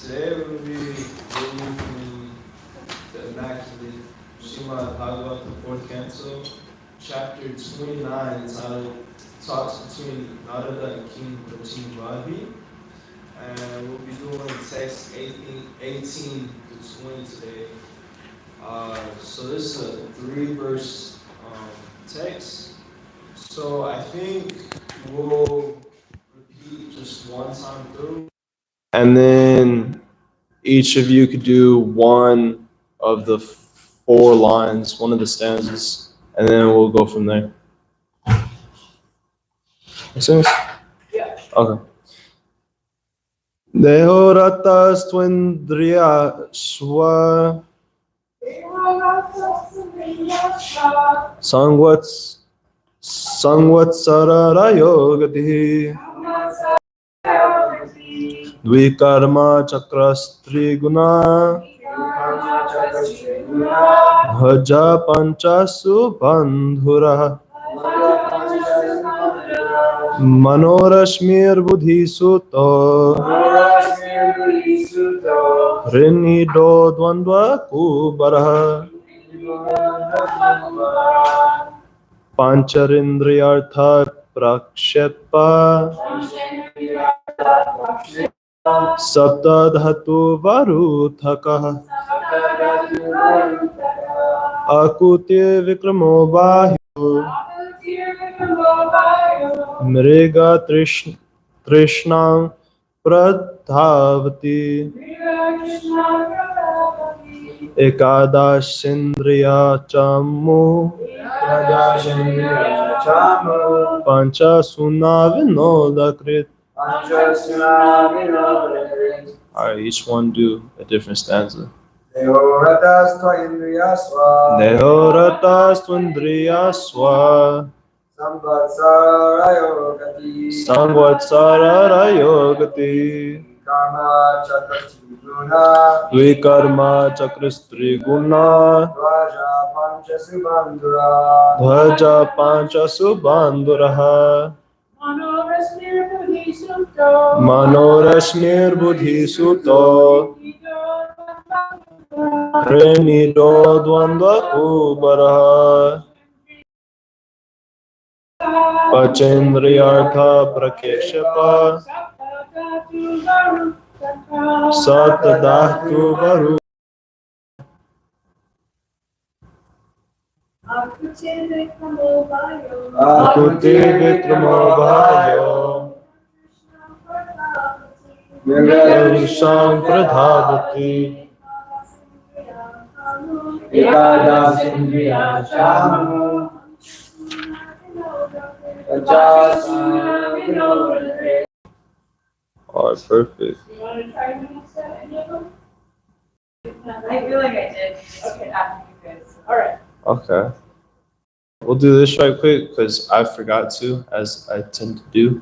Today we will be reading from the Immaculate Srimad Bhagavatam, the 4th Canto, chapter 29, entitled Talks Between Narada and King Vaji. And we'll be doing text 18 to 20 today. So this is a 3-verse text. So I think we'll repeat just one time through. And then each of you could do one of the 4 lines, one of the stanzas, and then we'll go from there. Make sense? Yeah. Okay. Dehorata swindriya swa Sangvatsara yogati Dvikarma chakrastri guna Bhaja panchasu bandhura Manorashmir buddhi suto Rinido dvandva kubara Pancharindriyartha prakshepa Saptadhatu varuthaka Akuti vikramo bahyu Mriga Trishnam pradhavati Ekadashindriya chamu Pancha suna vinodakrit. Alright, each one do a different stanza. Dehoratas tvindriya swa Samvatsara yogati Vikarma chakrastri guna Dhaja pancha subandhuraha Manorashmir buddhi suto Renido dvandva kubaraha Pachendriyartha prakeshapa Satadhatu varu Akuti vikramo bhayo Visham pradhavati Ekadashindriya chamu Alright, perfect. I feel like I did. Okay, after you guys. All right. Okay. We'll do this right quick because I forgot to, as I tend to do.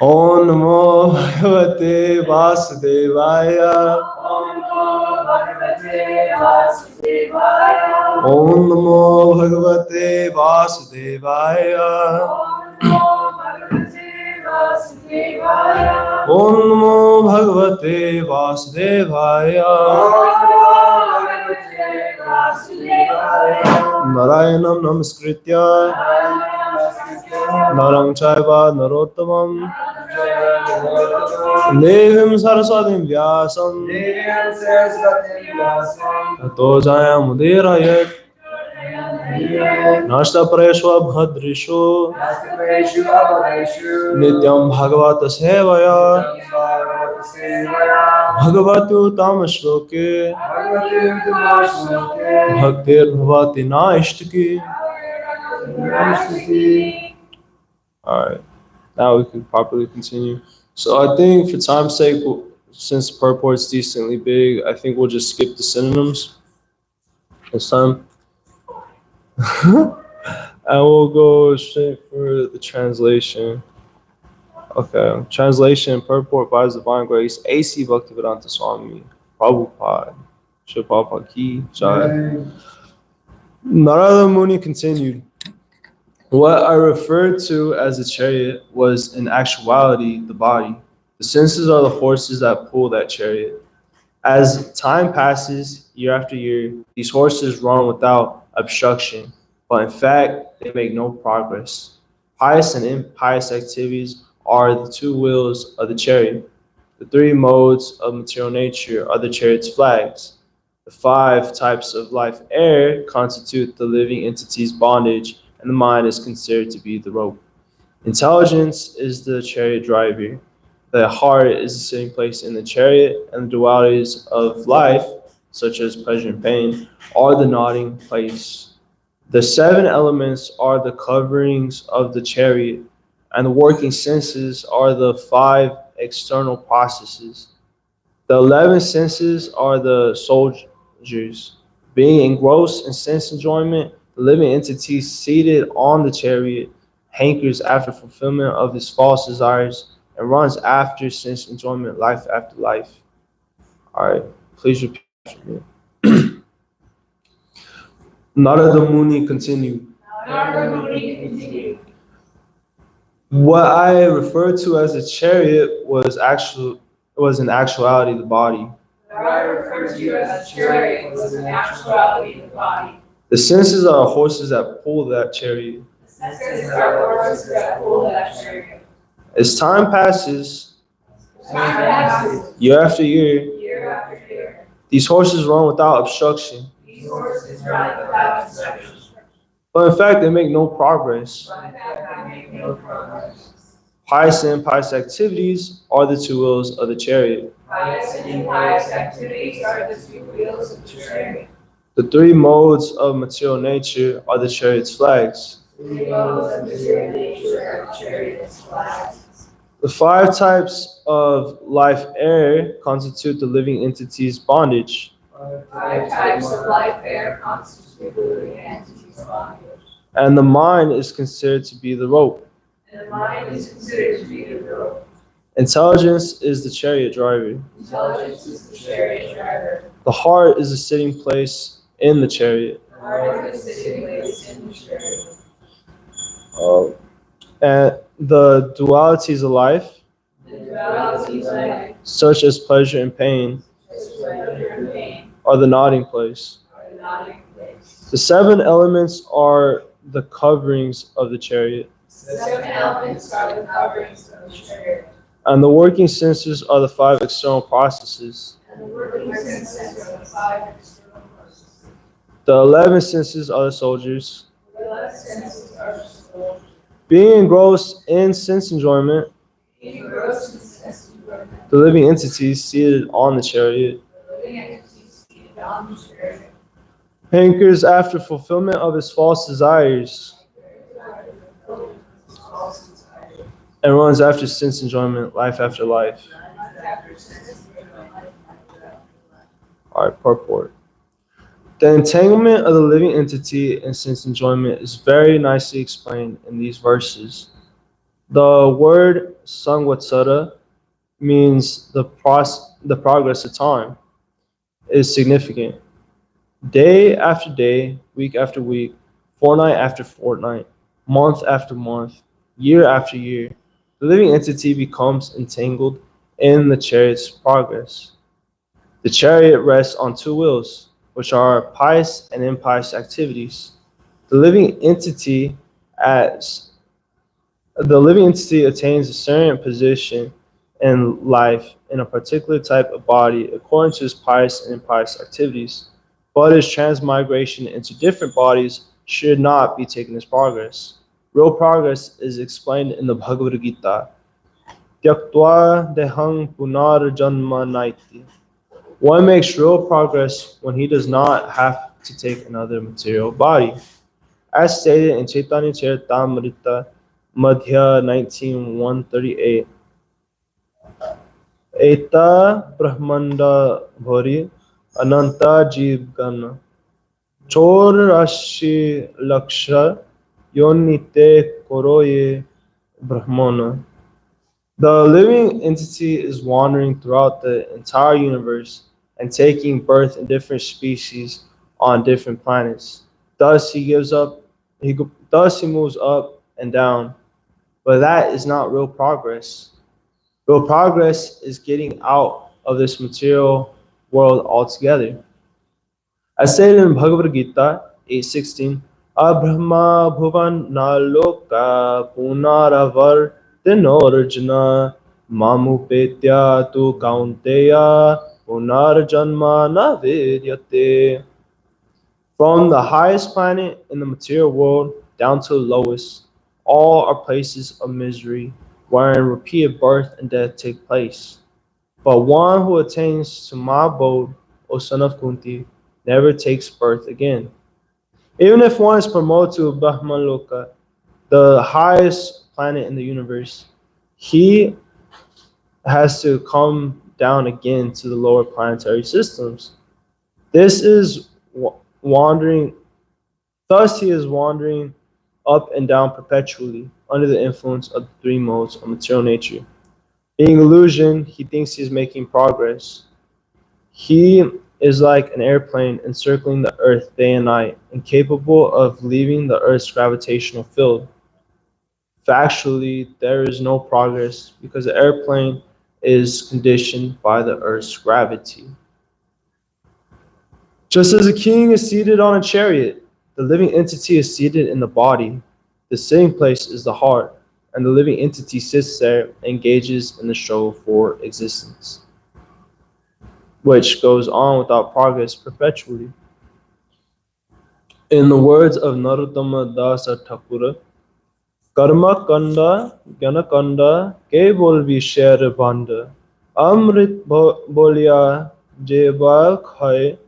Om Namo Bhagavate Vasudevaya. Om Namo Bhagavate Vasudevaya. Om Namo Bhagavate Vasudevaya. Om Namo Bhagavate Vasudevaya. Om Namo Bhagavate Vasudevaya. Narayanam Namaskritya Narang Chaiva Narottamam Devim Saraswatim Vyasam Tato Jayam Udirayat Nashta Pareshwa Bhadrishu Nityam Bhagavata Sevaya Bhagavatu Tamashloke Bhaktir Bhavati Naishtaki. Alright, now we can properly continue. So I think for time's sake, since the purport's decently big, I think we'll just skip the synonyms this time. And we'll go straight for the translation. Okay, translation, purport by His Divine Grace, A.C. Bhaktivedanta Swami, Prabhupada, Shri Prabhupada Ki Jai. Narada Muni continued. What I referred to as the chariot was in actuality the body. The senses are the horses that pull that chariot. As time passes, year after year, these horses run without obstruction, but in fact, they make no progress. Pious and impious activities are the two wheels of the chariot. The three modes of material nature are the chariot's flags. The 5 types of life air constitute the living entity's bondage, and the mind is considered to be the rope. Intelligence is the chariot driver. The heart is the sitting place in the chariot, and the dualities of life, such as pleasure and pain, are the nodding place. The 7 elements are the coverings of the chariot, and the working senses are the 5 external processes. The 11 senses are the soldiers. Being engrossed in sense enjoyment, the living entity seated on the chariot hankers after fulfillment of his false desires and runs after sense enjoyment life after life. All right, please repeat after me. Narada Muni continued. What I referred to as a chariot was in actuality the body. What I referred to as a chariot was in actuality the body. The senses are horses that pull that chariot. The senses are horses that pull that chariot. As time passes, year after year, these horses run without obstruction. But in fact, they make no progress. Pious and impious activities are the two wheels of the chariot. Pious and impious activities are the two wheels of the chariot. The 3 modes of material nature are the chariot's flags. The 5 types of life air constitute the living entity's bondage. 5 types of life air constitute the living entity's bondage. And the mind is considered to be the rope. And the mind is considered to be the rope. Intelligence is the chariot driver. Intelligence is the chariot driver. The heart is the sitting place in the chariot. The heart is the sitting place in the chariot. And the dualities of life, such as pleasure and pain, are the nodding place. The 7 elements are the coverings of the chariot. The 7 elements are the coverings of the chariot. And the working senses are the 5 external processes. And the working senses are the 5 external processes. The 11 senses are the soldiers. The 11 senses are the soldiers. Being engrossed in sense enjoyment, the living entities seated on the chariot, hankers after fulfillment of his false desires, and runs after sense enjoyment life after life. All right, purport. The entanglement of the living entity in sense enjoyment is very nicely explained in these verses. The word sangvatsara means the progress of time is significant. Day after day, week after week, fortnight after fortnight, month after month, year after year, the living entity becomes entangled in the chariot's progress. The chariot rests on two wheels, which are pious and impious activities. The living entity as the living entity attains a certain position in life in a particular type of body according to its pious and impious activities, but its transmigration into different bodies should not be taken as progress. Real progress is explained in the Bhagavad Gita. Tyaktva dehang punarjanma naiti. One makes real progress when he does not have to take another material body. As stated in Chaitanya Charitamrita Madhya 19:138, Eta Brahmanda Bhori Ananta Jeev Gana Chor Rashi Laksha Yonite Koroye Brahmana. The living entity is wandering throughout the entire universe and taking birth in different species on different planets. Thus he gives up thus he moves up and down. But that is not real progress. Real progress is getting out of this material world altogether. As stated in Bhagavad Gita 8:16, Abrahma bhuvan naloka punaravar tenorjana mamupetya tu kaunteya punarjanma na vidyate. From the highest planet in the material world down to the lowest, all are places of misery wherein repeated birth and death take place. But one who attains to my abode, O son of Kunti, never takes birth again. Even if one is promoted to Brahmaloka, the highest planet in the universe, he has to come down again to the lower planetary systems. This is wandering, thus he is wandering up and down perpetually under the influence of the three modes of material nature. Being illusion, he thinks he is making progress. He is like an airplane encircling the earth day and night, incapable of leaving the earth's gravitational field. Factually, there is no progress because the airplane is conditioned by the earth's gravity. Just as a king is seated on a chariot, the living entity is seated in the body. The sitting place is the heart, and the living entity sits there and engages in the struggle for existence, which goes on without progress perpetually. In the words of Narottama Dasa Thakura, Karma Kanda, Jnana Kanda, Ke Bolvi Sher Banda, Amrit Bolya Jebal Khai,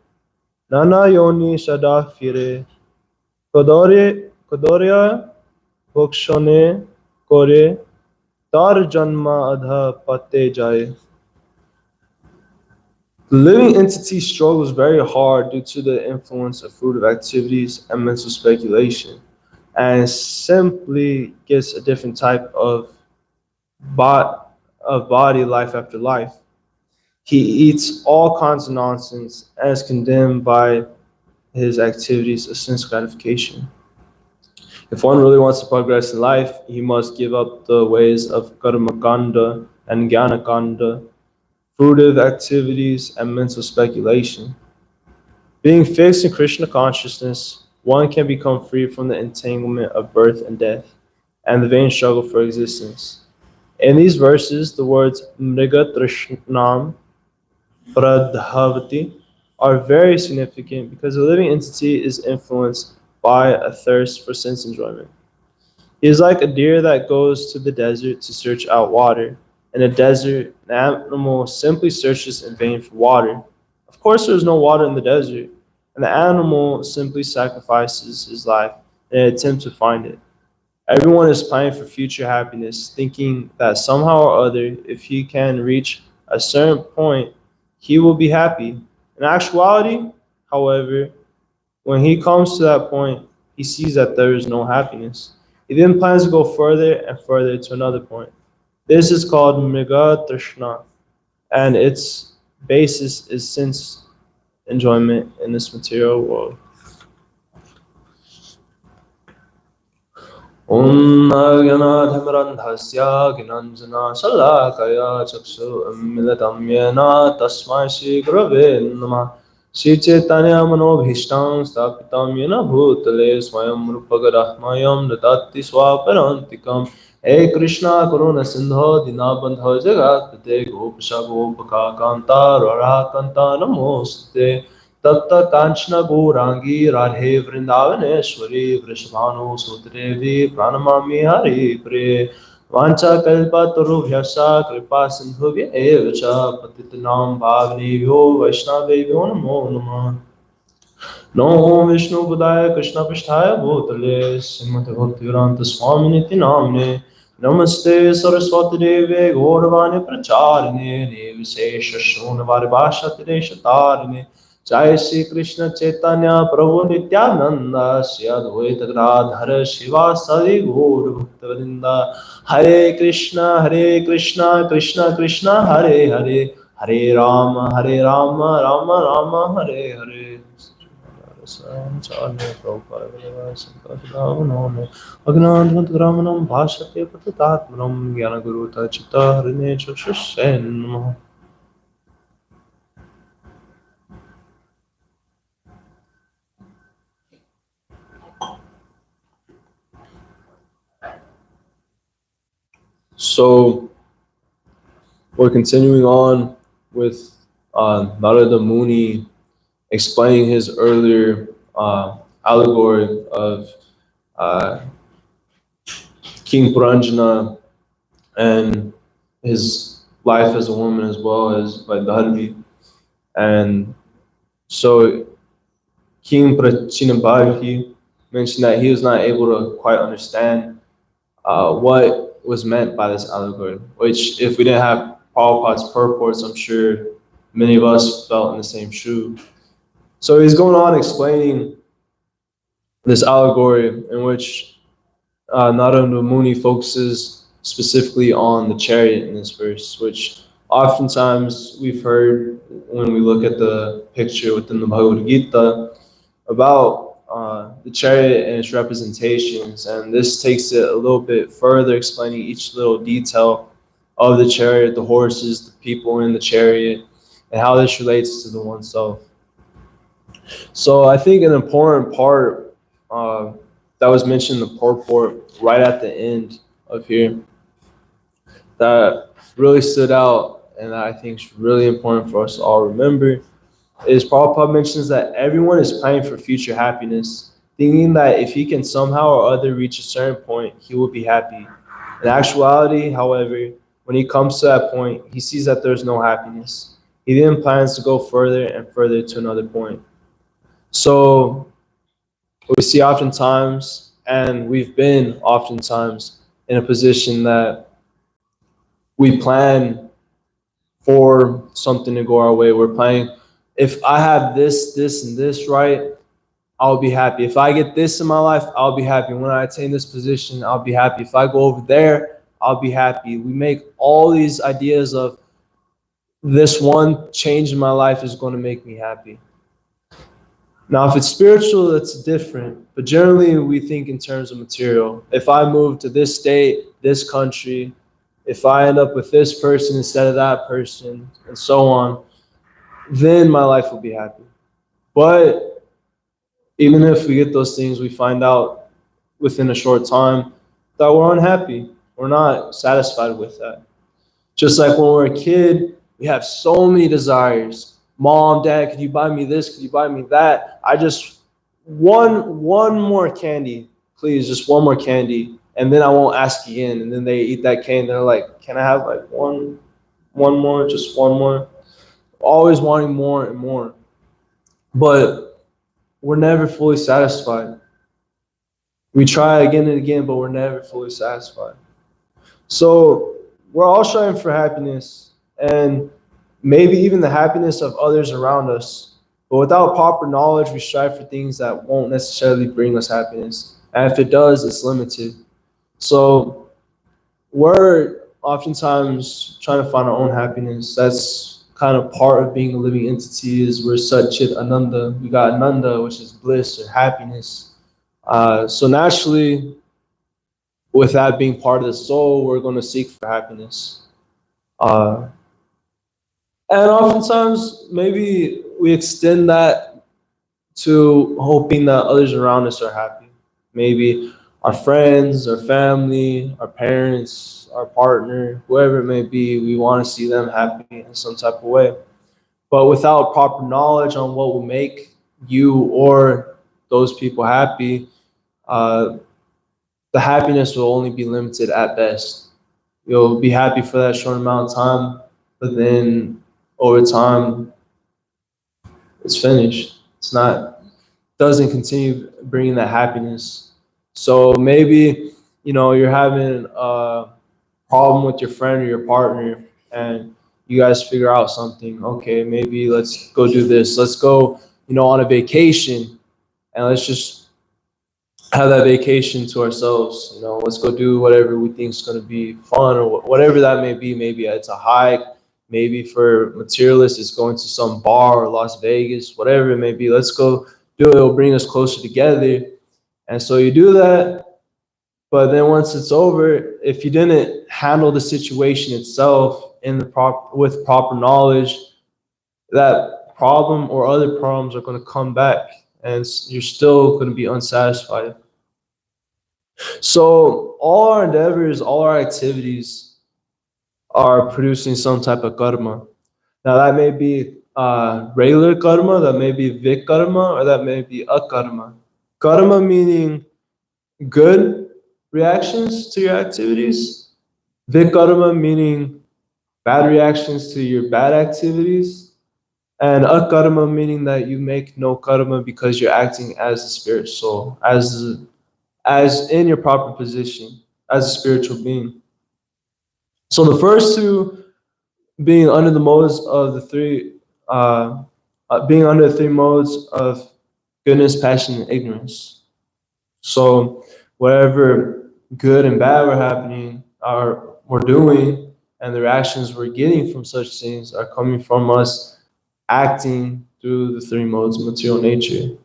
Nana Yoni Sada Fire, Kodoria Bokshone Kore, Tar Janma Adha Pate Jaye. The living entity struggles very hard due to the influence of fruitive activities and mental speculation, and simply gets a different type of body life after life. He eats all kinds of nonsense and is condemned by his activities of sense gratification. If one really wants to progress in life, he must give up the ways of karma kanda and jnana kanda, fruitive activities and mental speculation. Being fixed in Krishna consciousness, one can become free from the entanglement of birth and death and the vain struggle for existence. In these verses, the words mriga trishnam pradhavati are very significant because the living entity is influenced by a thirst for sense enjoyment. He is like a deer that goes to the desert to search out water. In a desert, an animal simply searches in vain for water. Of course, there is no water in the desert, and the animal simply sacrifices his life in an attempt to find it. Everyone is planning for future happiness, thinking that somehow or other, if he can reach a certain point, he will be happy. In actuality, however, when he comes to that point, he sees that there is no happiness. He then plans to go further and further to another point. This is called Mriga Trishna, and its basis is sense enjoyment in this material world. Om Agyanadhamrandhasya Ginanjana Shalakaya Chaksu Militam Yena Tasmai Shri Gurave Namah Shri Chaitanya Manobhishtam Stapitam Yena Bhutale Swayam Rupagarahmayam Dadati Swaparantikam Hey Krishna Karuna Sindho Dinabandha Jagatpate Gopasha Gopaka Kanta Rara Kanta Namoste Tatta Kanchana Gourangi Radhe Vrindavaneshwari Vrishabhanu Sutrevi Pranamami Hari Pre Vancha Kalpa Tarubhyasa Kripa Sindhuvya Evacha Patitanam Bhavnevyo Vaishnavevyo Namo Namah Namo Vishnu Padaya Krishna Pisthaya Bhutale Srimati Bhaktivedanta Swami Niti Namne Namaste Saraswati Deve Gauravani Pracharine Nivishesha Shunvari Bhashatire Shatarine Jai Shri Krishna Chaitanya Prabhu Nityananda Shri Advaita Gadadhara Shivasadi Gaur Bhaktivinoda Hare Krishna Krishna Krishna Hare Hare Hare Rama Rama Rama Hare Hare Agnanam Bhashate Patitatmanam Gyanaguru Tachita Harine Chakshashen. So we're continuing on with Narada Muni explaining his earlier allegory of King Puranjana and his life as a woman as well as by Dharvi. And so King Prachinabhavi mentioned that he was not able to quite understand what was meant by this allegory, which if we didn't have Prabhupada's purports, I'm sure many of us felt in the same shoe. So he's going on explaining this allegory in which Narada Muni focuses specifically on the chariot in this verse, which oftentimes we've heard when we look at the picture within the Bhagavad Gita about the chariot and its representations. And this takes it a little bit further, explaining each little detail of the chariot, the horses, the people in the chariot, and how this relates to the oneself. So I think an important part that was mentioned in the purport right at the end of here that really stood out and that I think is really important for us to all remember is Prabhupada mentions that everyone is praying for future happiness, thinking that if he can somehow or other reach a certain point, he will be happy. In actuality, however, when he comes to that point, he sees that there's no happiness. He then plans to go further and further to another point. So we see oftentimes, and we've been oftentimes in a position that we plan for something to go our way. We're planning, if I have this, and this right, I'll be happy. If I get this in my life, I'll be happy. When I attain this position, I'll be happy. If I go over there, I'll be happy. We make all these ideas of this one change in my life is going to make me happy. Now, if it's spiritual, that's different. But generally, we think in terms of material. If I move to this state, this country, if I end up with this person instead of that person, and so on, then my life will be happy. But even if we get those things, we find out within a short time that we're unhappy. We're not satisfied with that. Just like when we're a kid, we have so many desires. Mom, Dad, could you buy me this? Could you buy me that? I just one more candy, please, just one more candy, and then I won't ask again. And then they eat that candy. They're like, can I have like one more, just one more? Always wanting more and more, but we're never fully satisfied. We try again and again, but we're never fully satisfied. So we're all striving for happiness, and maybe even the happiness of others around us. But without proper knowledge, we strive for things that won't necessarily bring us happiness. And if it does, it's limited. So we're oftentimes trying to find our own happiness. That's kind of part of being a living entity is we're Satchit Ananda. We got Ananda, which is bliss or happiness. So naturally, with that being part of the soul, we're going to seek for happiness. Uh, and oftentimes, maybe we extend that to hoping that others around us are happy. Maybe our friends, our family, our parents, our partner, whoever it may be, we want to see them happy in some type of way. But without proper knowledge on what will make you or those people happy, uh, the happiness will only be limited at best. You'll be happy for that short amount of time, but then over time, it's finished. It's not, doesn't continue bringing that happiness. So maybe, you're having a problem with your friend or your partner and you guys figure out something. Okay, maybe let's go do this. Let's go, on a vacation and let's just have that vacation to ourselves. Let's go do whatever we think is going to be fun or whatever that may be. Maybe it's a hike. Maybe for materialists, it's going to some bar or Las Vegas, whatever it may be. Let's go do it. It'll bring us closer together. And so you do that. But then once it's over, if you didn't handle the situation itself with proper knowledge, that problem or other problems are going to come back and you're still going to be unsatisfied. So all our endeavors, all our activities are producing some type of karma. Now that may be regular karma, that may be vikarma, or that may be akarma. Karma meaning good reactions to your activities. Vikarma meaning bad reactions to your bad activities. And akarma meaning that you make no karma because you're acting as a spirit soul, as in your proper position, as a spiritual being. So the first two being under the modes of the three, being under the three modes of goodness, passion, and ignorance. So whatever good and bad we're doing, and the reactions we're getting from such things are coming from us acting through the three modes of material nature,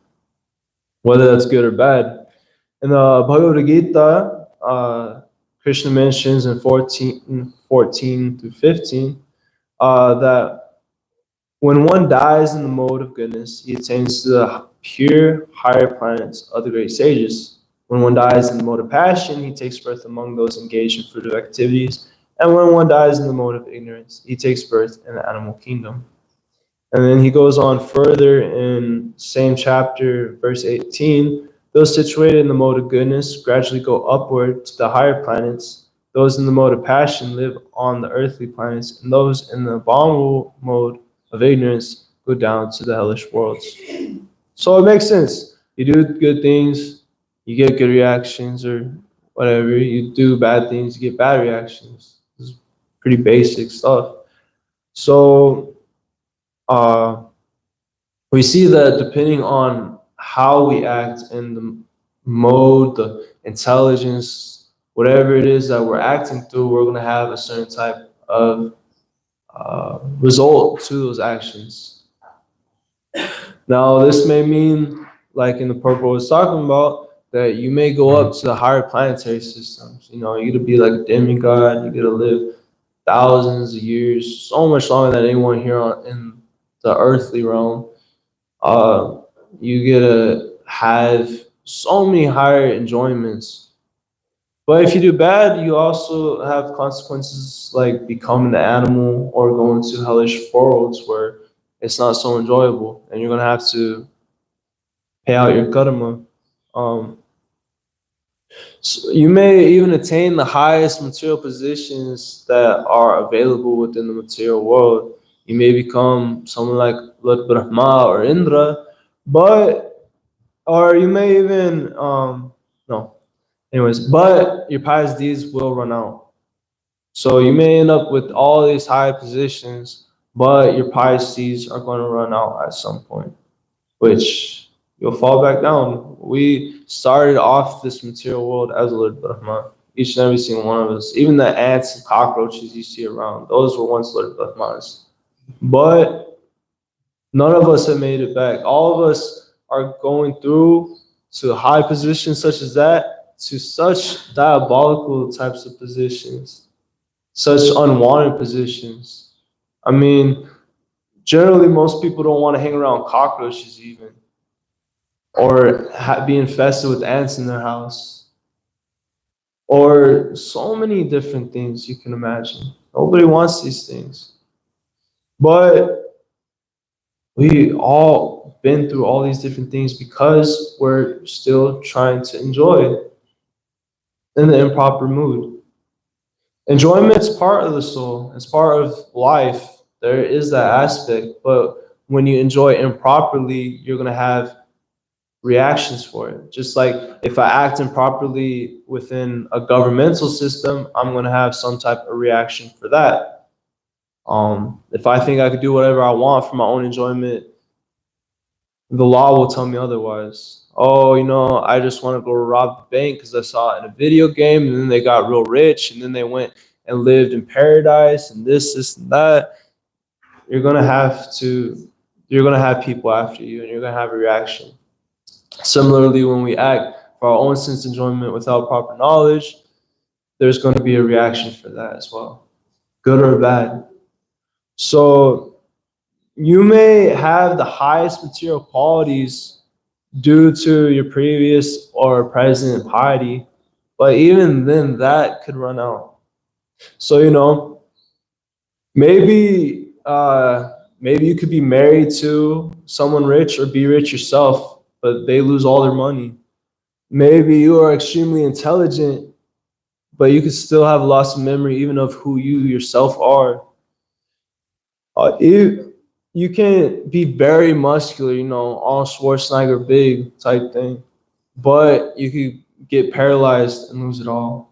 whether that's good or bad. In the Bhagavad Gita, Krishna mentions in 14 through 15 that when one dies in the mode of goodness, he attains to the pure higher planets of the great sages. When one dies in the mode of passion, he takes birth among those engaged in fruitive activities. And when one dies in the mode of ignorance, he takes birth in the animal kingdom. And then he goes on further in same chapter, verse 18. Those situated in the mode of goodness gradually go upward to the higher planets. Those in the mode of passion live on the earthly planets, and those in the abominable mode of ignorance go down to the hellish worlds. So it makes sense. You do good things, you get good reactions, or whatever. You do bad things, you get bad reactions. This is pretty basic stuff. So we see that depending on how we act and the mode, the intelligence, whatever it is that we're acting through, we're going to have a certain type of result to those actions. Now, this may mean, like in the purport I was talking about, that you may go up to the higher planetary systems. You get to be like a demigod, you get to live thousands of years, so much longer than anyone here in the earthly realm. You get to have so many higher enjoyments. But if you do bad, you also have consequences like becoming an animal or going to hellish worlds where it's not so enjoyable, and you're gonna have to pay out your karma. So you may even attain the highest material positions that are available within the material world. You may become someone like Lord Brahma or Indra, or you may even no. Anyways, but your pious deeds will run out. So you may end up with all these high positions, but your pious seeds are going to run out at some point, which you'll fall back down. We started off this material world as Lord Brahma. Each and every single one of us, even the ants and cockroaches you see around, those were once Lord Brahmas. But none of us have made it back. All of us are going through to high positions such as that, to such diabolical types of positions, such unwanted positions. I mean, generally, most people don't want to hang around cockroaches even, or be infested with ants in their house, or so many different things you can imagine. Nobody wants these things. But we all been through all these different things because we're still trying to enjoy in the improper mood. Enjoyment's part of the soul, it's part of life. There is that aspect, but when you enjoy improperly, you're going to have reactions for it. Just like if I act improperly within a governmental system, I'm going to have some type of reaction for that. If I think I could do whatever I want for my own enjoyment, the law will tell me otherwise. Oh, I just want to go rob the bank because I saw it in a video game, and then they got real rich, and then they went and lived in paradise, and this, and that. You're gonna have people after you, and you're gonna have a reaction. Similarly, when we act for our own sense enjoyment without proper knowledge, there's going to be a reaction for that as well, good or bad. So you may have the highest material qualities due to your previous or present piety, but even then that could run out. So maybe you could be married to someone rich or be rich yourself, but they lose all their money. Maybe you are extremely intelligent, but you could still have loss of memory even of who you yourself are. You can be very muscular, all Schwarzenegger big type thing, but you could get paralyzed and lose it all.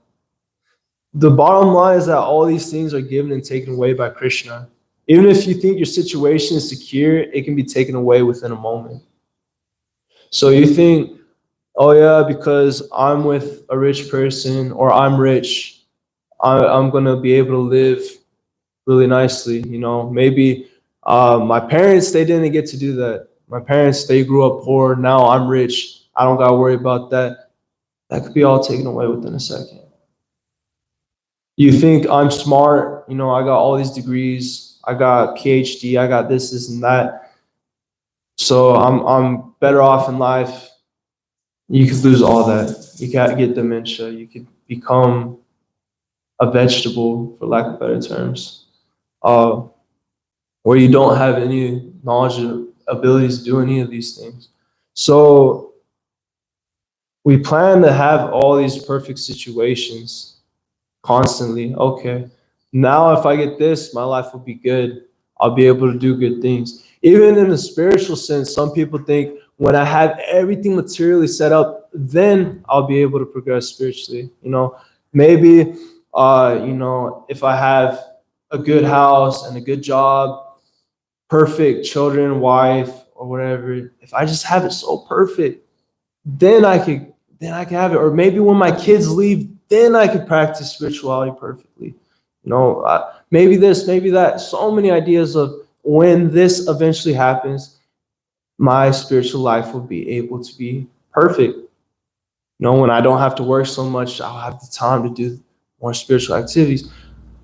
The bottom line is that all these things are given and taken away by Krishna. Even if you think your situation is secure, it can be taken away within a moment. So you think, oh yeah, because I'm with a rich person or I'm rich, I'm going to be able to live really nicely. Maybe my parents, they didn't get to do that. My parents, they grew up poor. Now I'm rich. I don't got to worry about that. That could be all taken away within a second. You think I'm smart. I got all these degrees. I got PhD. I got this, and that. So I'm better off in life. You could lose all that. You could get dementia. You could become a vegetable, for lack of better terms, where you don't have any knowledge or abilities to do any of these things. So we plan to have all these perfect situations constantly. Okay, now if I get this, my life will be good. I'll be able to do good things. Even in a spiritual sense, some people think when I have everything materially set up, then I'll be able to progress spiritually. Maybe, if I have a good house and a good job, perfect children, wife, or whatever, if I just have it so perfect, then I can have it. Or maybe when my kids leave, then I could practice spirituality perfectly. Maybe this, maybe that. So many ideas of when this eventually happens, my spiritual life will be able to be perfect. When I don't have to work so much, I'll have the time to do more spiritual activities.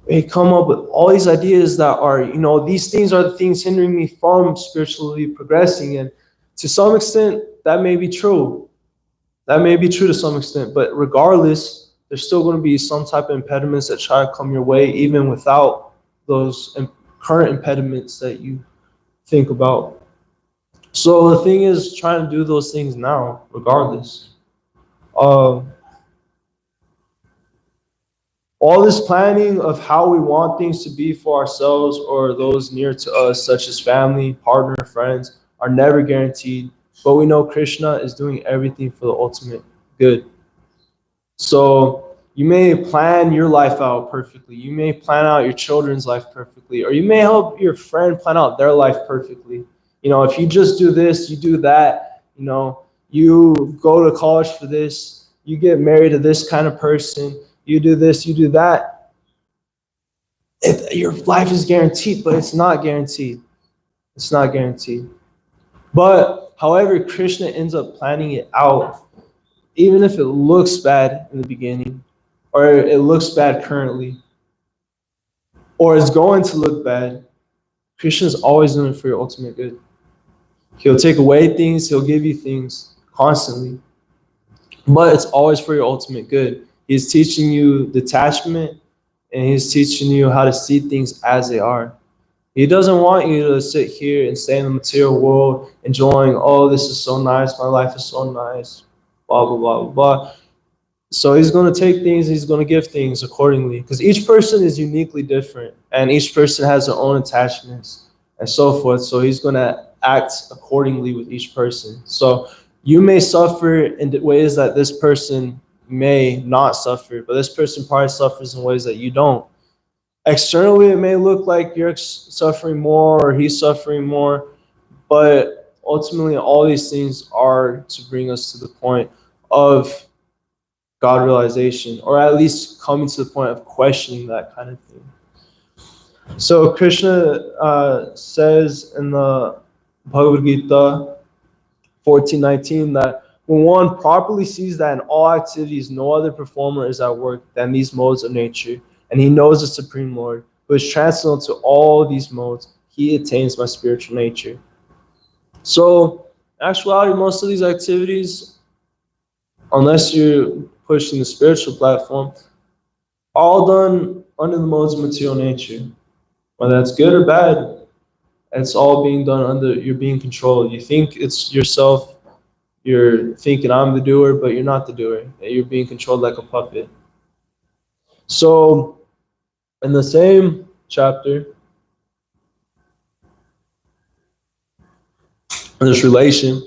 They come up with all these ideas that are, these things are the things hindering me from spiritually progressing. And to some extent, that may be true. That may be true to some extent. But regardless, there's still going to be some type of impediments that try to come your way, even without those current impediments that you think about. So the thing is trying to do those things now, regardless. All this planning of how we want things to be for ourselves or those near to us, such as family, partner, friends, are never guaranteed. But we know Krishna is doing everything for the ultimate good. So You may plan your life out perfectly. You may plan out your children's life perfectly, or you may help your friend plan out their life perfectly. If you just do this, you do that, you go to college for this, you get married to this kind of person, you do this, you do that. Your life is guaranteed, but it's not guaranteed. It's not guaranteed. But however, Krishna ends up planning it out, even if it looks bad in the beginning, or it looks bad currently, or it's going to look bad, Krishna's always doing it for your ultimate good. He'll take away things, he'll give you things constantly, but it's always for your ultimate good. He's teaching you detachment, and he's teaching you how to see things as they are. He doesn't want you to sit here and stay in the material world enjoying, oh, this is so nice, my life is so nice, blah, blah, blah, blah. So he's going to take things, he's going to give things accordingly, because each person is uniquely different, and each person has their own attachments and so forth. So he's going to act accordingly with each person. So you may suffer in ways that this person may not suffer, but this person probably suffers in ways that you don't. Externally, it may look like you're suffering more or he's suffering more, but ultimately, all these things are to bring us to the point of God realization, or at least coming to the point of questioning that kind of thing. So Krishna says in the Bhagavad Gita 14:19 that when one properly sees that in all activities no other performer is at work than these modes of nature, and he knows the Supreme Lord, who is transcendental to all these modes, he attains my spiritual nature. So, in actuality, most of these activities, unless you're pushing the spiritual platform, all done under the modes of material nature. Whether that's good or bad, it's all being done under, you're being controlled. You think it's yourself, you're thinking I'm the doer, but you're not the doer. You're being controlled like a puppet. So, in the same chapter, in this relation,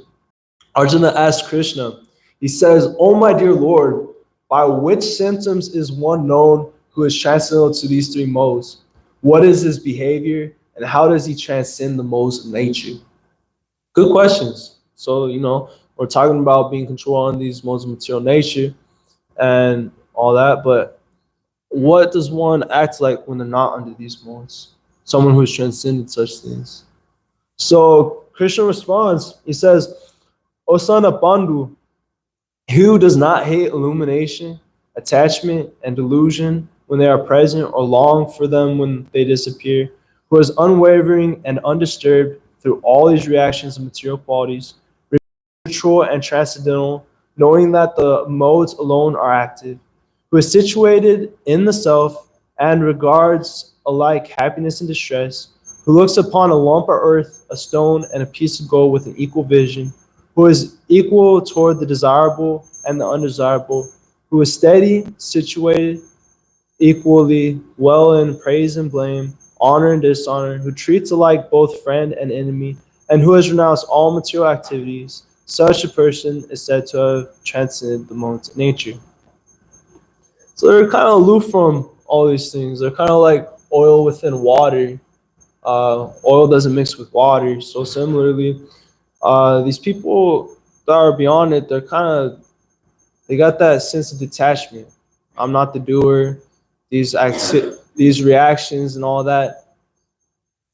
Arjuna asked Krishna, he says, "Oh my dear Lord, by which symptoms is one known who is transcendental to these three modes? What is his behavior, and how does he transcend the modes of nature?" Good questions. So, we're talking about being controlled on these modes of material nature and all that, but what does one act like when they're not under these modes? Someone who has transcended such things. So Krishna responds, he says, "O son of Pandu, who does not hate illumination, attachment, and delusion when they are present or long for them when they disappear, who is unwavering and undisturbed through all these reactions of material qualities, spiritual and transcendental, knowing that the modes alone are active, who is situated in the self and regards alike happiness and distress, who looks upon a lump of earth, a stone, and a piece of gold with an equal vision, who is equal toward the desirable and the undesirable, who is steady, situated equally well in praise and blame, honor and dishonor, who treats alike both friend and enemy, and who has renounced all material activities. Such a person is said to have transcended the modes of nature." So they're kind of aloof from all these things. They're kind of like oil within water. Oil doesn't mix with water. So similarly, these people that are beyond it, they got that sense of detachment. I'm not the doer. These reactions and all that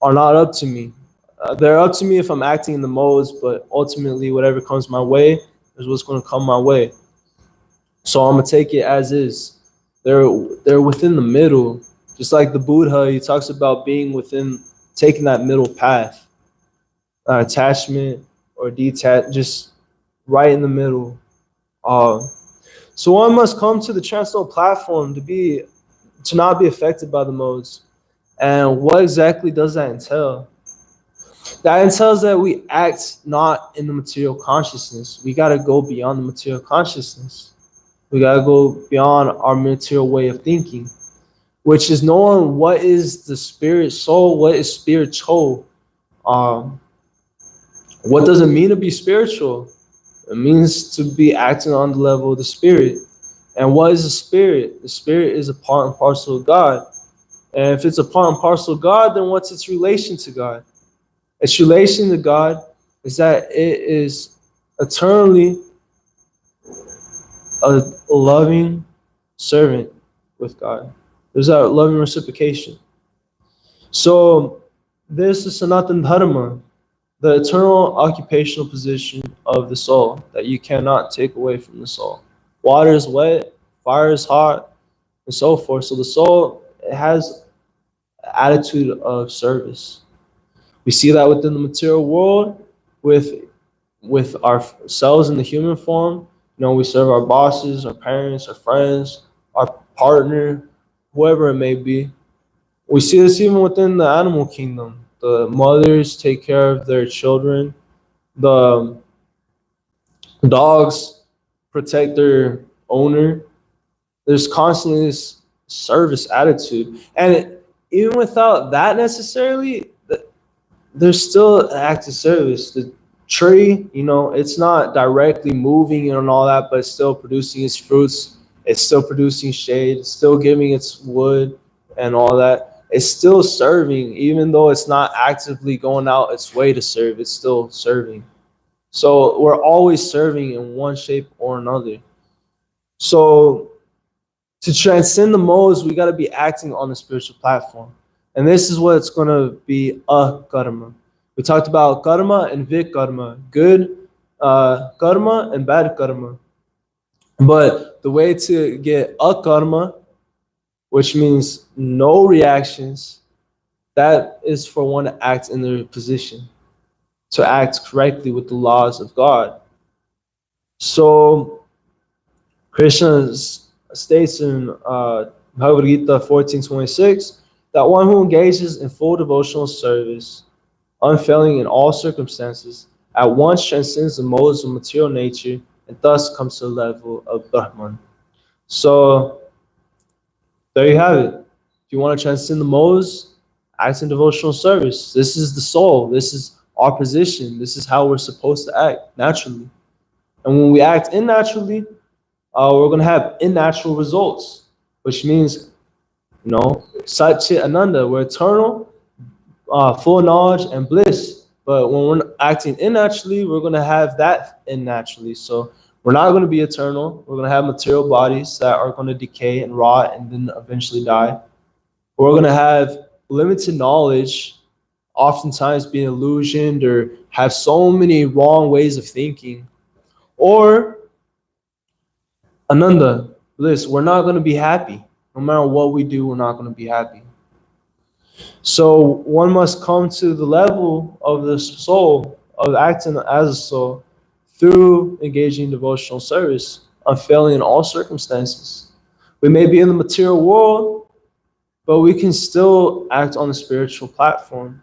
are not up to me. They're up to me if I'm acting in the modes, but ultimately whatever comes my way is what's going to come my way. So I'm going to take it as is. They're within the middle. Just like the Buddha, he talks about taking that middle path. Attachment or detach, just right in the middle. So one must come to the transcendental platform to not be affected by the modes. And what exactly does that entail? That entails that we act not in the material consciousness. We got to go beyond the material consciousness. We got to go beyond our material way of thinking, which is knowing what is the spirit soul, what is spiritual. What does it mean to be spiritual? It means to be acting on the level of the spirit. And what is the spirit? The spirit is a part and parcel of God. And if it's a part and parcel of God, then what's its relation to God? Its relation to God is that it is eternally a loving servant with God. There's that loving reciprocation. So this is Sanatan Dharma, the eternal occupational position of the soul that you cannot take away from the soul. Water is wet, fire is hot, and so forth. So the soul, it has an attitude of service. We see that within the material world with ourselves in the human form. You know, we serve our bosses, our parents, our friends, our partner, whoever it may be. We see this even within the animal kingdom. The mothers take care of their children. The dogs protect their owner. There's constantly this service attitude. And even without that necessarily, there's still an act of service. The tree, you know, it's not directly moving and all that, but it's still producing its fruits. It's still producing shade. It's still giving its wood and all that. It's still serving, even though it's not actively going out its way to serve. It's still serving. So we're always serving in one shape or another. So to transcend the modes, we got to be acting on the spiritual platform. And this is what it's going to be a karma. We talked about karma and vikarma, good karma and bad karma. But the way to get a karma, which means no reactions, that is for one to act in their position, to act correctly with the laws of God. So Krishna states in Bhagavad Gita 14:26 that one who engages in full devotional service, unfailing in all circumstances, at once transcends the modes of material nature and thus comes to the level of Brahman. So there you have it. If you want to transcend the modes, act in devotional service. This is the soul. This is our position. This is how we're supposed to act naturally. And when we act unnaturally, we're going to have unnatural results, which means, you know, Sat Chit Ananda, we're eternal, full of knowledge and bliss. But when we're acting unnaturally, we're going to have that unnaturally. So we're not going to be eternal. We're going to have material bodies that are going to decay and rot and then eventually die. We're going to have limited knowledge, oftentimes being illusioned or have so many wrong ways of thinking. Or Ananda, bliss, we're not going to be happy. No matter what we do, we're not going to be happy. So one must come to the level of the soul, of acting as a soul, through engaging in devotional service, unfailing in all circumstances. We may be in the material world, but we can still act on the spiritual platform.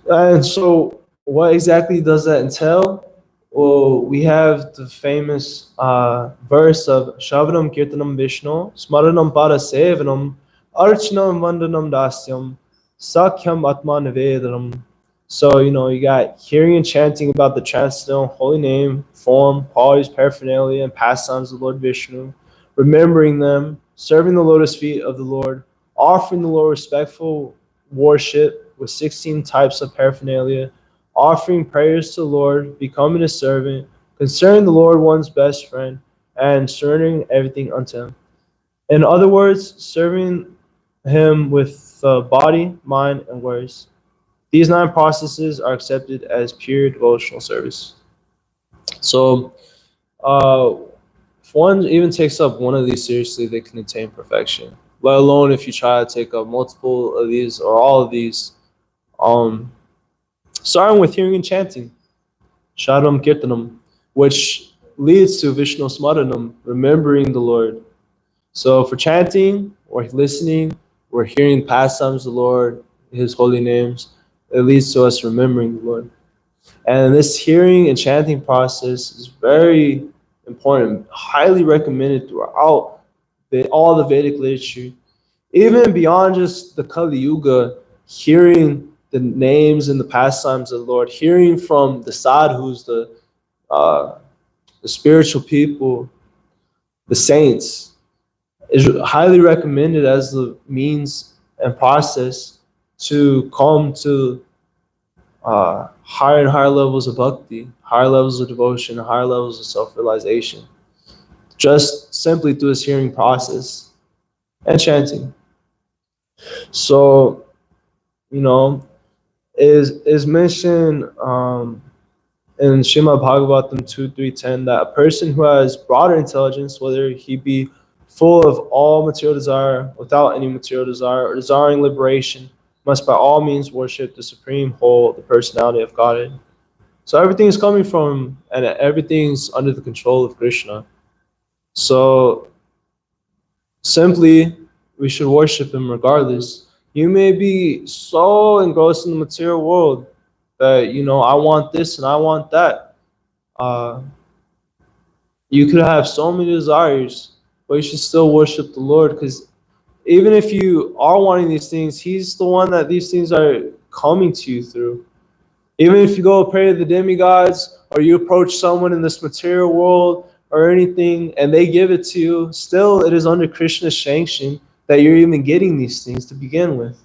And so what exactly does that entail? Well, we have the famous verse of Shravanam Kirtanam Vishnu, Smaranam Parasevanam, Archanam Vandanam Dasyam, Sakyam Atma Nivedanam. So, you know, you got hearing and chanting about the transcendental holy name, form, qualities, paraphernalia, and pastimes of Lord Vishnu, remembering them, serving the lotus feet of the Lord, offering the Lord respectful worship with 16 types of paraphernalia, offering prayers to the Lord, becoming a servant, considering the Lord one's best friend, and surrendering everything unto Him. In other words, serving Him with body, mind, and words. These 9 processes are accepted as pure devotional service. So, if one even takes up one of these seriously, they can attain perfection. Let alone if you try to take up multiple of these or all of these. Starting with hearing and chanting, Shadam Kirtanam, which leads to Vishnu Smaranam, remembering the Lord. So for chanting or listening, we're hearing pastimes of the Lord, His holy names. It leads to us remembering the Lord. And this hearing and chanting process is very important, highly recommended throughout all the Vedic literature. Even beyond just the Kali Yuga, hearing the names and the pastimes of the Lord, hearing from the sadhus, the spiritual people, the saints is highly recommended as the means and process to come to higher and higher levels of bhakti, higher levels of devotion, higher levels of self-realization, just simply through this hearing process and chanting. So, you know, is mentioned in Srimad Bhagavatam 2.3.10 that a person who has broader intelligence, whether he be full of all material desire, without any material desire, or desiring liberation, must by all means worship the supreme whole, the personality of Godhead. So everything is coming from, and everything's under the control of Krishna. So simply, we should worship him regardless. You may be so engrossed in the material world that, you know, I want this and I want that. You could have so many desires, but you should still worship the Lord, because even if you are wanting these things, he's the one that these things are coming to you through. Even if you go pray to the demigods, or you approach someone in this material world or anything, and they give it to you, still it is under Krishna's sanction that you're even getting these things to begin with.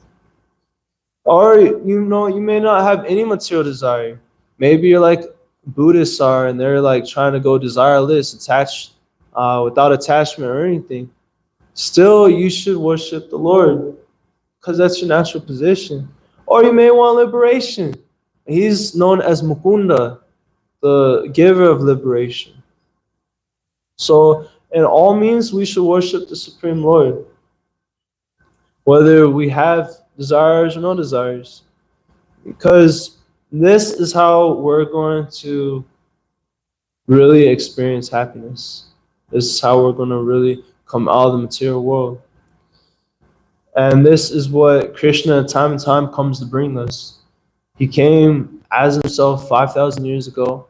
Or, you know, you may not have any material desire. Maybe you're like Buddhists are, and they're like trying to go desireless, attached, without attachment or anything. Still, you should worship the Lord, because that's your natural position. Or you may want liberation. He's known as Mukunda, the giver of liberation. So, in all means, we should worship the Supreme Lord, whether we have desires or no desires, because this is how we're going to really experience happiness. This is how we're going to really come out of the material world. And this is what Krishna time and time comes to bring us. He came as himself 5,000 years ago,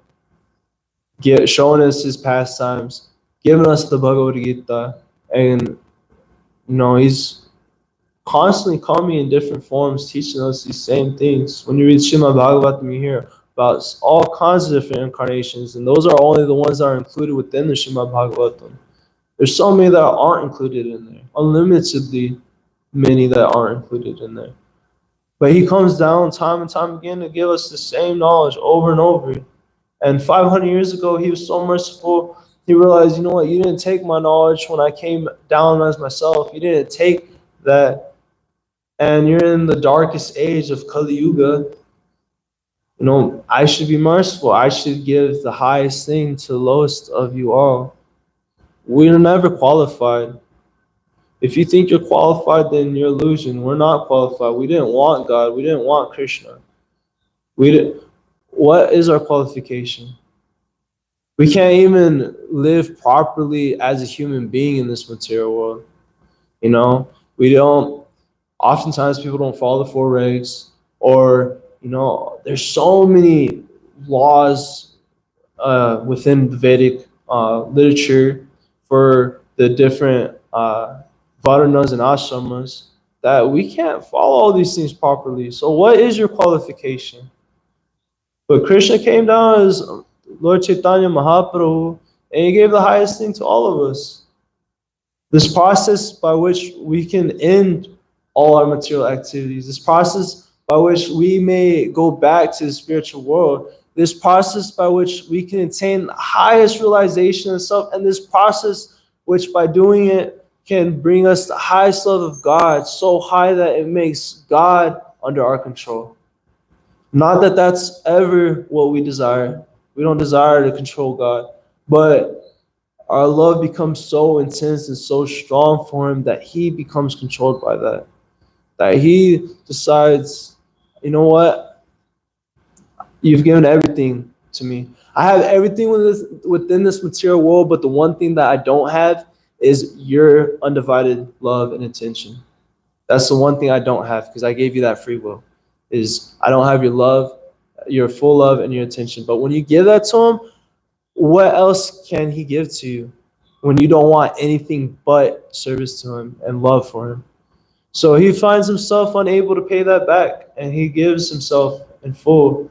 showing us his pastimes, giving us the Bhagavad Gita, and, you know, he's constantly coming in different forms, teaching us these same things. When you read Srimad Bhagavatam, you hear about all kinds of different incarnations, and those are only the ones that are included within the Srimad Bhagavatam. There's so many that aren't included in there, unlimitedly many that aren't included in there. But he comes down time and time again to give us the same knowledge over and over. And 500 years ago, he was so merciful. He realized, you know what, you didn't take my knowledge when I came down as myself. You didn't take that. And you're in the darkest age of Kali Yuga. You know, I should be merciful. I should give the highest thing to the lowest of you all. We're never qualified. If you think you're qualified, then you're illusion. We're not qualified. We didn't want God. We didn't want Krishna. What is our qualification? We can't even live properly as a human being in this material world. You know, we don't. Oftentimes, people don't follow the 4 regs, or, you know, there's so many laws within the Vedic literature for the different varnas and ashramas that we can't follow all these things properly. So what is your qualification? But Krishna came down as Lord Chaitanya Mahaprabhu, and he gave the highest thing to all of us. This process by which we can end all our material activities, this process by which we may go back to the spiritual world, this process by which we can attain the highest realization of self, and this process which by doing it can bring us the highest love of God, so high that it makes God under our control. Not that that's ever what we desire. We don't desire to control God, but our love becomes so intense and so strong for him that he becomes controlled by that. That he decides, you know what? You've given everything to me. I have everything within this material world, but the one thing that I don't have is your undivided love and attention. That's the one thing I don't have, because I gave you that free will. Is I don't have your love, your full love and your attention. But when you give that to him, what else can he give to you when you don't want anything but service to him and love for him? So he finds himself unable to pay that back, and he gives himself in full.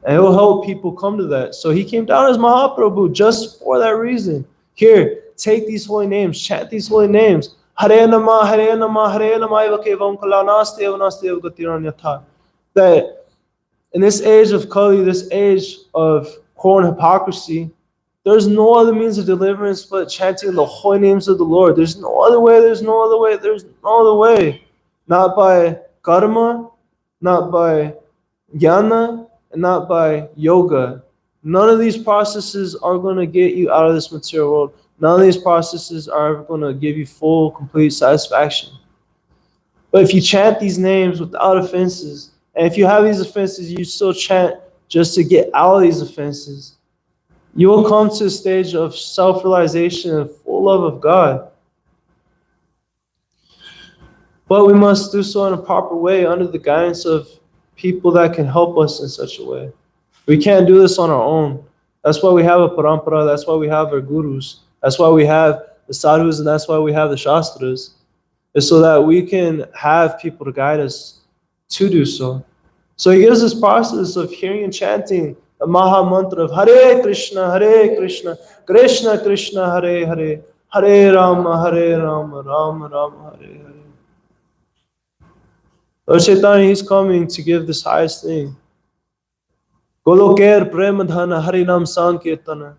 And it will help people come to that. So he came down as Mahaprabhu just for that reason. Here, take these holy names, chant these holy names. Hare Nama, Hare Nama, Hare Nama, Kevam Kalanaste Avanaste Avatiranyatha. That in this age of Kali, this age of core and hypocrisy, there's no other means of deliverance but chanting the holy names of the Lord. There's no other way, there's no other way, there's no other way. Not by karma, not by jnana, and not by yoga. None of these processes are going to get you out of this material world. None of these processes are going to give you full, complete satisfaction. But if you chant these names without offenses, and if you have these offenses, you still chant just to get out of these offenses, you will come to a stage of self-realization and full love of God. But we must do so in a proper way under the guidance of people that can help us in such a way. We can't do this on our own. That's why we have a parampara, that's why we have our gurus, that's why we have the sadhus, and that's why we have the shastras. It's so that we can have people to guide us to do so. So he gives this process of hearing and chanting the Maha Mantra of Hare Krishna, Krishna Krishna, Hare Hare, Hare Rama, Rama Rama, Hare Hare. Lord Chaitanya, he's coming to give this highest thing. Goloker Prema Dhana Harinam Sankirtana.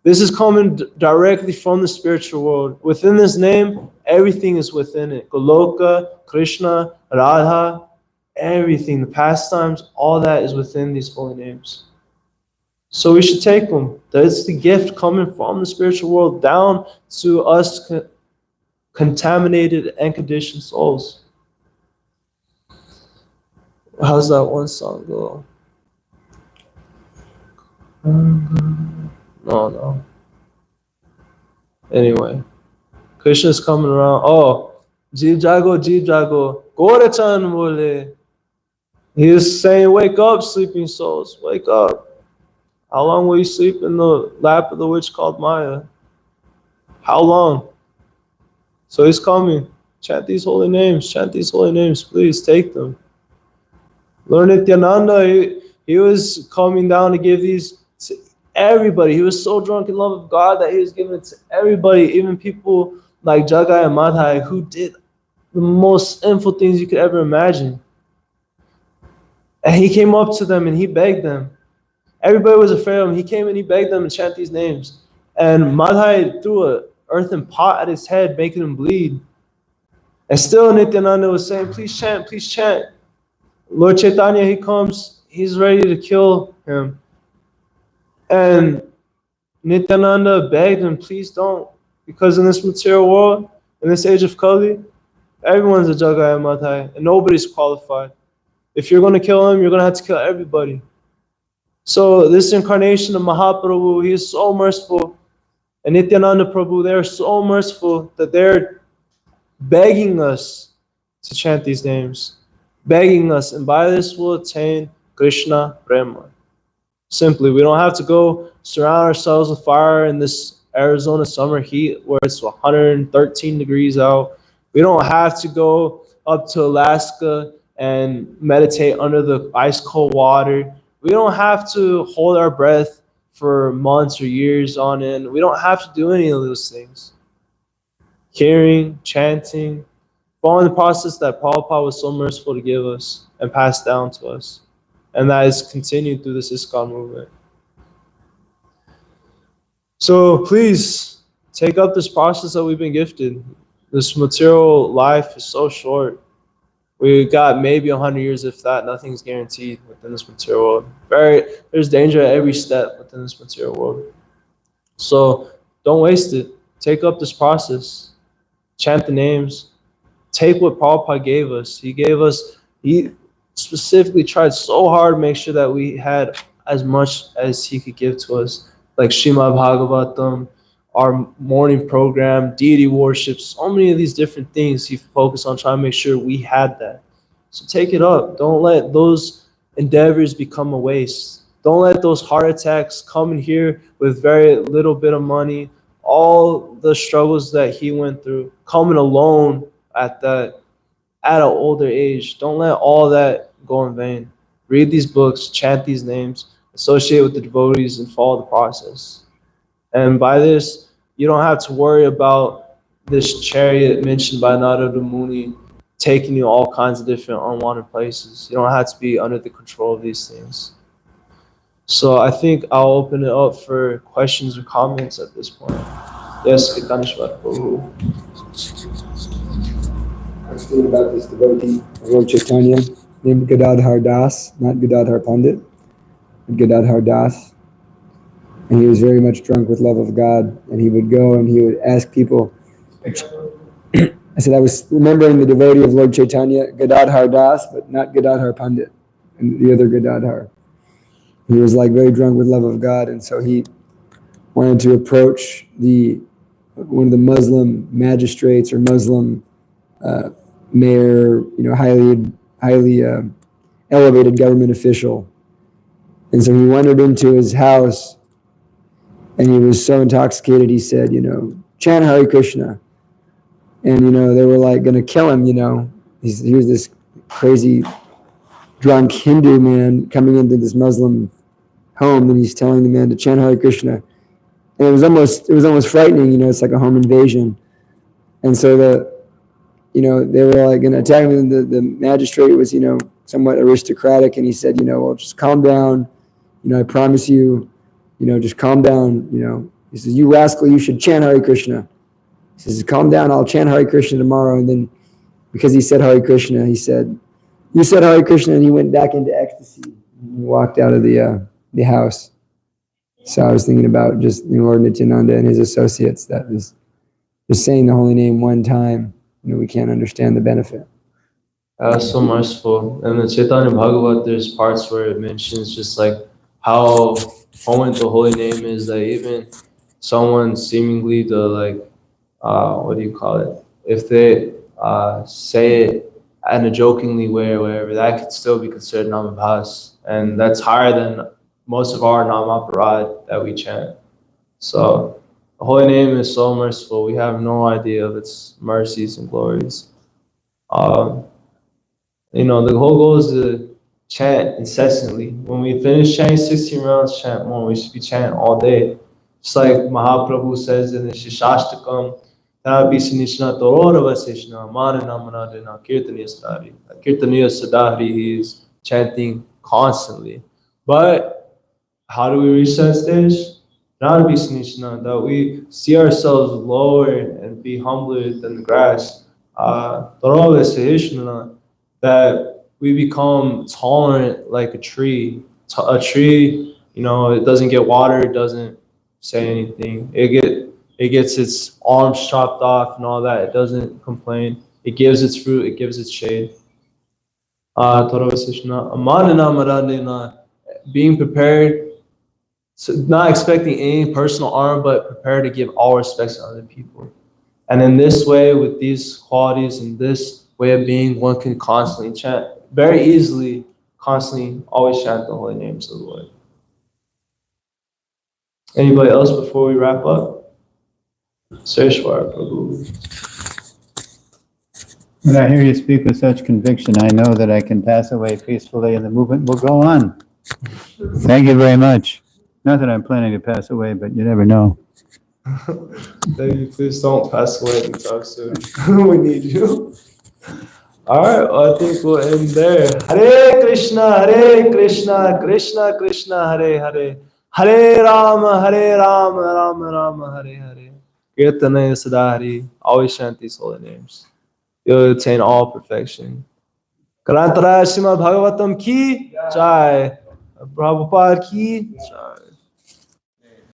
This is coming directly from the spiritual world. Within this name, everything is within it. Goloka, Krishna, Radha, everything, the pastimes, all that is within these holy names. So we should take them. That's the gift coming from the spiritual world down to us contaminated and conditioned souls. How's that one song go? No. Anyway, Krishna's coming around. Oh, Jeev Jago, Gorachan Mule. He is saying, wake up, sleeping souls, wake up. How long will you sleep in the lap of the witch called Maya? How long? So he's coming. Chant these holy names, please take them. Lord Nityananda, he was coming down to give these to everybody. He was so drunk in love of God that he was giving it to everybody, even people like Jagai and Madhai, who did the most sinful things you could ever imagine. And he came up to them and he begged them. Everybody was afraid of him. He came and he begged them to chant these names. And Madhai threw an earthen pot at his head, making him bleed. And still Nityananda was saying, please chant, please chant. Lord Chaitanya, he comes, he's ready to kill him. And Nityananda begged him, please don't. Because in this material world, in this age of Kali, everyone's a Jagaya Madhai, and nobody's qualified. If you're going to kill him, you're going to have to kill everybody. So this incarnation of Mahaprabhu, he is so merciful. And Nityananda Prabhu, they're so merciful that they're begging us to chant these names. Begging us, and by this we'll attain Krishna Prema. Simply, we don't have to go surround ourselves with fire in this Arizona summer heat where it's 113 degrees out. We don't have to go up to Alaska and meditate under the ice cold water. We don't have to hold our breath for months or years on end. We don't have to do any of those things. Hearing, chanting, following the process that Prabhupada was so merciful to give us and pass down to us. And that is continued through this ISKCON movement. So please take up this process that we've been gifted. This material life is so short. We got maybe 100 years, if that. Nothing's guaranteed within this material world. There's danger at every step within this material world. So don't waste it. Take up this process. Chant the names. Take what Prabhupada gave us. He specifically tried so hard to make sure that we had as much as he could give to us. Like Srimad Bhagavatam, our morning program, deity worship, so many of these different things he focused on trying to make sure we had that. So take it up. Don't let those endeavors become a waste. Don't let those heart attacks come in here with very little bit of money. All the struggles that he went through, coming alone at an older age. Don't let all that go in vain. Read these books, chant these names, associate with the devotees, and follow the process. And by this, you don't have to worry about this chariot mentioned by Narada Muni taking you all kinds of different unwanted places. You don't have to be under the control of these things. So I think I'll open it up for questions or comments at this point. Yes, Ganesh Prabhu. I was thinking about this devotee of Lord Chaitanya named Gadadhar Das, not Gadadhar Pandit, but Gadadhar Das. And he was very much drunk with love of God. And he would go and he would ask people. I said, I was remembering the devotee of Lord Chaitanya, Gadadhar Das, but not Gadadhar Pandit, and the other Gadadhar. He was like very drunk with love of God, and so he wanted to approach one of the Muslim magistrates or Muslim mayor, highly elevated government official. And so he wandered into his house, and he was so intoxicated, he said, chant Hare Krishna. And, they were like going to kill him, Here's this crazy drunk Hindu man coming into this Muslim home, and he's telling the man to chant Hare Krishna. And it was almost frightening, it's like a home invasion. And so they were like going to attack him. The magistrate was, somewhat aristocratic, and he said, well, just calm down. I promise you, just calm down. He says, you rascal, you should chant Hare Krishna. He says, calm down, I'll chant Hare Krishna tomorrow. And then because he said Hare Krishna, he said, you said Hare Krishna, and he went back into ecstasy. He walked out of the house. So I was thinking about just Lord Nityananda and his associates, that was just saying the holy name one time, we can't understand the benefit. That's so merciful. And the Chaitanya Bhagavat, there's parts where it mentions just like how potent the holy name is, that even someone seemingly if they say it in a jokingly way or whatever, that could still be considered namabhas. And that's higher than most of our namaparad that we chant. So the holy name is so merciful. We have no idea of its mercies and glories. The whole goal is to chant incessantly. When we finish chanting 16 rounds, chant more. We should be chanting all day. Just like Mahaprabhu says in the Shishashtakam, Kirtaniya Sadhari, he is chanting constantly. But how do we reach that stage? That we see ourselves lower and be humbler than the grass. That we become tolerant like a tree. A tree, it doesn't get water, it doesn't say anything. It gets its arms chopped off and all that. It doesn't complain. It gives its fruit, it gives its shade. Being prepared, so not expecting any personal honor, but prepared to give all respects to other people. And in this way, with these qualities and this way of being, one can constantly chant, very easily, constantly, always chant the holy names of the Lord. Anybody else before we wrap up? Sareshwar Prabhu. When I hear you speak with such conviction, I know that I can pass away peacefully and the movement will go on. Thank you very much. Not that I'm planning to pass away, but you never know. Baby, please don't pass away anytime soon. We need you. All right, well, I think we'll end there. Hare Krishna, Krishna Krishna, Hare Hare. Hare Rama, Rama Rama, Hare Hare. Kirtanaya Sadhari. Always chant these holy names. You'll attain all perfection. Karantara Srimad Bhagavatam ki jai. Prabhupada ki jai.